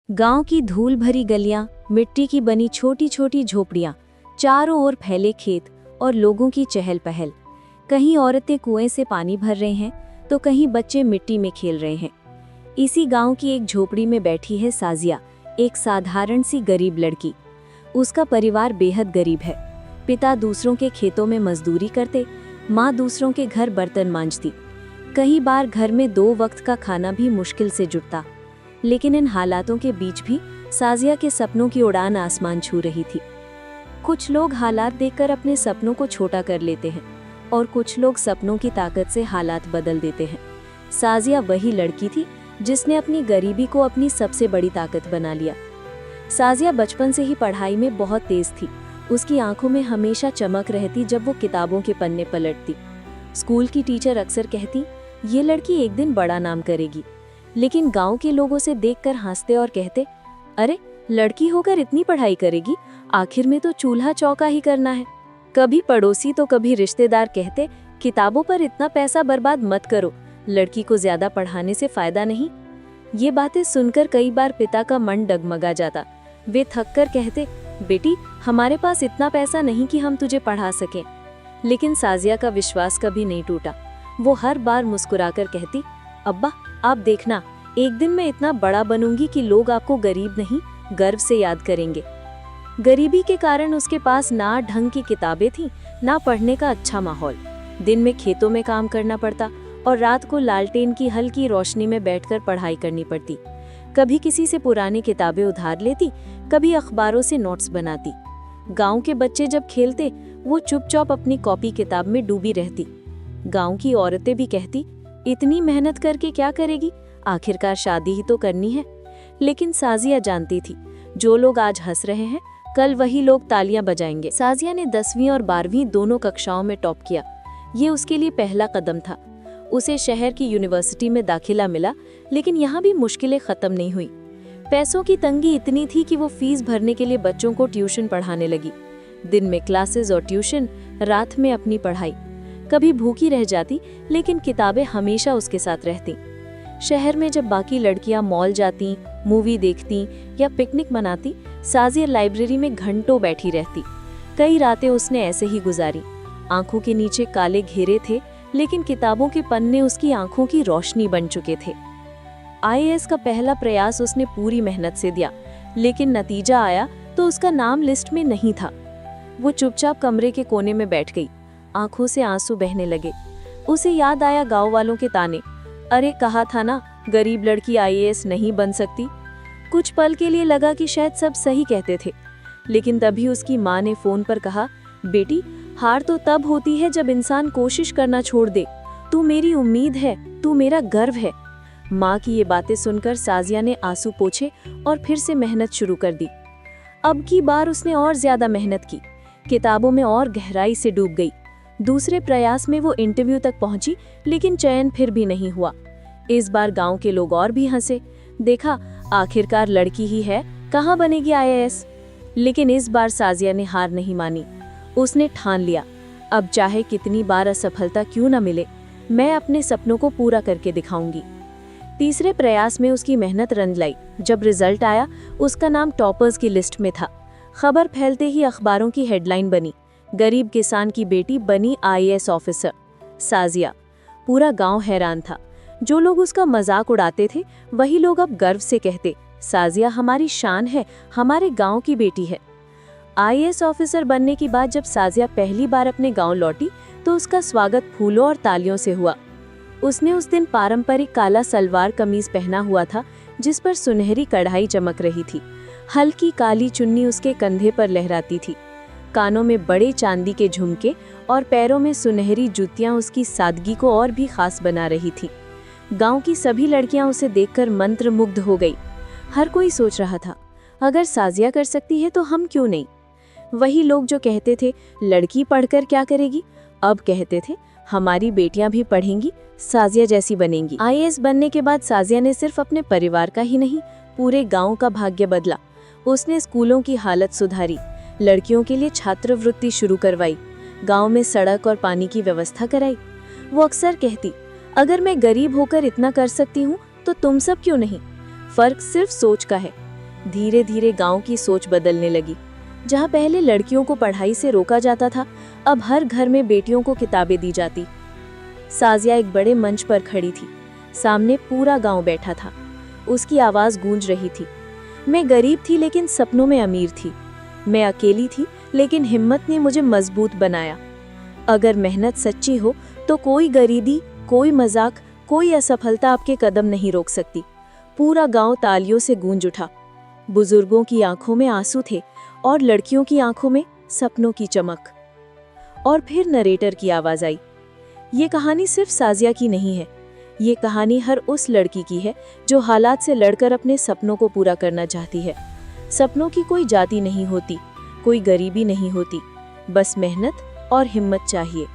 गांव की धूल भरी गलियां, मिट्टी की बनी छोटी छोटी झोपड़ियां, चारों ओर फैले खेत और लोगों की चहल पहल। कहीं औरतें कुएं से पानी भर रहे हैं तो कहीं बच्चे मिट्टी में खेल रहे हैं। इसी गांव की एक झोपड़ी में बैठी है साजिया, एक साधारण सी गरीब लड़की। उसका परिवार बेहद गरीब है। पिता दूसरों के खेतों में मजदूरी करते, माँ दूसरों के घर बर्तन मांजती। कई बार घर में 2 वक्त का खाना भी मुश्किल से जुटता। लेकिन इन हालातों के बीच भी साजिया के सपनों की उड़ान आसमान छू रही थी। कुछ लोग हालात देखकर अपने सपनों को छोटा कर लेते हैं और कुछ लोग सपनों की ताकत से हालात बदल देते हैं। साजिया वही लड़की थी जिसने अपनी गरीबी को अपनी सबसे बड़ी ताकत बना लिया। साजिया बचपन से ही पढ़ाई में बहुत तेज थी। उसकी आंखों में हमेशा चमक रहती जब वो किताबों के पन्ने पलटती। स्कूल की टीचर अक्सर कहती, ये लड़की एक दिन बड़ा नाम करेगी। लेकिन गांव के लोग उसे देखकर हंसते और कहते, अरे लड़की होकर इतनी पढ़ाई करेगी, आखिर में तो चूल्हा चौका ही करना है। कभी पड़ोसी तो कभी रिश्तेदार कहते, किताबों पर इतना पैसा बर्बाद मत करो, लड़की को ज्यादा पढ़ाने से फायदा नहीं। ये बातें सुनकर कई बार पिता का मन डगमगा जाता। वे थककर कहते, बेटी हमारे पास इतना पैसा नहीं कि हम तुझे पढ़ा सकें। लेकिन साजिया का विश्वास कभी नहीं टूटा। वो हर बार मुस्कुराकर कहती, अब्बा आप देखना, एक दिन मैं इतना बड़ा बनूंगी कि लोग आपको गरीब नहीं गर्व से याद करेंगे। गरीबी के कारण उसके पास ना ढंग की किताबें थीं, ना पढ़ने का अच्छा माहौल। दिन में खेतों में काम करना पड़ता और रात को लालटेन की हल्की रोशनी में बैठकर पढ़ाई करनी पड़ती। कभी किसी से पुरानी किताबें उधार लेती, कभी अखबारों से नोट्स बनाती। गांव के बच्चे जब खेलते, वो चुपचाप अपनी कॉपी किताब में डूबी रहती। गांव की औरतें भी कहती, इतनी मेहनत करके क्या करेगी, आखिरकार शादी ही तो करनी है। लेकिन साजिया जानती थी, जो लोग आज हंस रहे हैं कल वही लोग तालियां बजाएंगे। साजिया ने 10वीं और 12वीं दोनों कक्षाओं में टॉप किया। ये उसके लिए पहला कदम था। उसे शहर की यूनिवर्सिटी में दाखिला मिला, लेकिन यहाँ भी मुश्किलें खत्म नहीं हुई। पैसों की तंगी इतनी थी कि वो फीस भरने के लिए बच्चों को ट्यूशन पढ़ाने लगी। दिन में क्लासेस और ट्यूशन, रात में अपनी पढ़ाई। कभी भूखी रह जाती, लेकिन किताबें हमेशा उसके साथ रहती। शहर में जब बाकी लड़कियां मॉल जाती, मूवी देखती या पिकनिक मनाती, साजिया लाइब्रेरी में घंटों बैठी रहती। कई रातें उसने ऐसे ही गुजारी। आंखों के नीचे काले घेरे थे, लेकिन किताबों के पन्ने उसकी आंखों की रोशनी बन चुके थे। आईएएस का पहला प्रयास उसने पूरी मेहनत से दिया, लेकिन नतीजा आया तो उसका नाम लिस्ट में नहीं था। वो चुपचाप कमरे के कोने में बैठ गई। आंखों से आंसू बहने लगे। उसे याद आया गांव वालों के ताने, अरे कहा था ना गरीब लड़की आईएएस नहीं बन सकती। कुछ पल के लिए लगा कि शायद सब सही कहते थे, लेकिन तभी उसकी माँ ने फोन पर कहा, बेटी हार तो तब होती है जब इंसान कोशिश करना छोड़ दे। तू मेरी उम्मीद है, तू मेरा गर्व है। माँ की ये बातें सुनकर साजिया ने आंसू पोंछे और फिर से मेहनत शुरू कर दी। अब की बार उसने और ज्यादा मेहनत की, किताबों में और गहराई से डूब गई। दूसरे प्रयास में वो इंटरव्यू तक पहुंची, लेकिन चयन फिर भी नहीं हुआ। इस बार गांव के लोग और भी हंसे, देखा आखिरकार लड़की ही है, कहाँ बनेगी आईएएस। लेकिन इस बार साजिया ने हार नहीं मानी। उसने ठान लिया, अब चाहे कितनी बार असफलता क्यों न मिले, मैं अपने सपनों को पूरा करके दिखाऊंगी। तीसरे प्रयास में उसकी मेहनत रंग लाई। जब रिजल्ट आया, उसका नाम टॉपर्स की लिस्ट में था। खबर फैलते ही अखबारों की हेडलाइन बनी, गरीब किसान की बेटी बनी आईएएस ऑफिसर। साजिया। पूरा गांव हैरान था। जो लोग उसका मजाक उड़ाते थे, वही लोग अब गर्व से कहते, साजिया हमारी शान है, हमारे गांव की बेटी है। आईएएस ऑफिसर बनने के बाद जब साजिया पहली बार अपने गांव लौटी, तो उसका स्वागत फूलों और तालियों से हुआ। उसने उस दिन पारंपरिक काला सलवार कमीज पहना हुआ था, जिस पर सुनहरी कढ़ाई चमक रही थी। हल्की काली चुन्नी उसके कंधे पर लहराती थी। कानों में बड़े चांदी के झुमके और पैरों में सुनहरी जूतियां उसकी सादगी को और भी खास बना रही थी। गांव की सभी लड़कियां उसे देखकर मंत्रमुग्ध हो गई। हर कोई सोच रहा था, अगर साजिया कर सकती है तो हम क्यों नहीं। वही लोग जो कहते थे लड़की पढ़कर क्या करेगी, अब कहते थे हमारी बेटियां भी पढ़ेंगी, साजिया जैसी बनेंगी। आईएएस बनने के बाद साजिया ने सिर्फ अपने परिवार का ही नहीं, पूरे गांव का भाग्य बदला। उसने स्कूलों की हालत सुधारी, लड़कियों के लिए छात्रवृत्ति शुरू करवाई, गांव में सड़क और पानी की व्यवस्था कराई। वो अक्सर कहती, अगर मैं गरीब होकर इतना कर सकती हूँ तो तुम सब क्यों नहीं। फर्क सिर्फ सोच का है। धीरे धीरे गांव की सोच बदलने लगी। जहां पहले लड़कियों को पढ़ाई से रोका जाता था, अब हर घर में बेटियों को किताबें दी जाती। साजिया एक बड़े मंच पर खड़ी थी। सामने पूरा गांव बैठा था। उसकी आवाज़ गूंज रही थी। मैं गरीब थी लेकिन सपनों में अमीर थी। मैं अकेली थी लेकिन हिम्मत ने मुझे मजबूत बनाया। अगर मेहनत सच्ची हो तो कोई गरीबी, कोई मजाक, कोई असफलता आपके कदम नहीं रोक सकती। पूरा गांव तालियों से गूंज उठा। बुजुर्गों की आंखों में आंसू थे और लड़कियों की आंखों में सपनों की चमक। और फिर नरेटर की आवाज आई। ये कहानी सिर्फ साजिया की नहीं है। ये कहानी हर उस लड़की की है जो हालात से लड़कर अपने सपनों को पूरा करना चाहती है। सपनों की कोई जाति नहीं होती, कोई गरीबी नहीं होती, बस मेहनत और हिम्मत चाहिए।